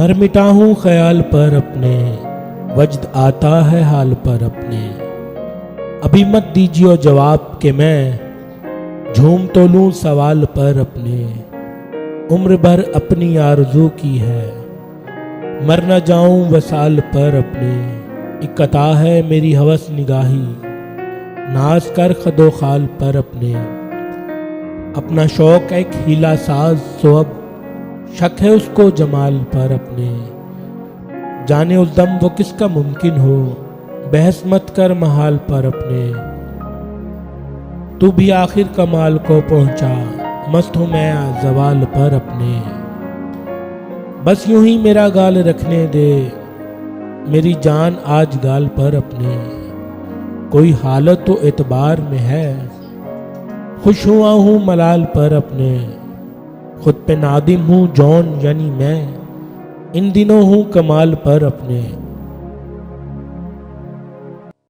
مر مٹا ہوں خیال پر اپنے، وجد آتا ہے حال پر اپنے۔ ابھی مت دیجیے جواب کہ میں جھوم تو لوں سوال پر اپنے۔ عمر بھر اپنی آرزو کی ہے، مر نہ جاؤں وصال پر اپنے۔ ایک عطا ہے میری ہوس نگاہی، ناز کر خد و خال پر اپنے۔ اپنا شوق ایک ہیلا ساز سو اب شک ہے اس کو جمال پر اپنے۔ جانے اس دم وہ کس کا ممکن ہو، بحث مت کر محال پر اپنے۔ تو بھی آخر کمال کو پہنچا، مست ہوں میں زوال پر اپنے۔ بس یوں ہی میرا گال رکھنے دے، میری جان آج گال پر اپنے۔ کوئی حالت تو اعتبار میں ہے، خوش ہوا ہوں ملال پر اپنے۔ خود پہ نادم ہوں جون یعنی میں، ان دنوں ہوں کمال پر اپنے۔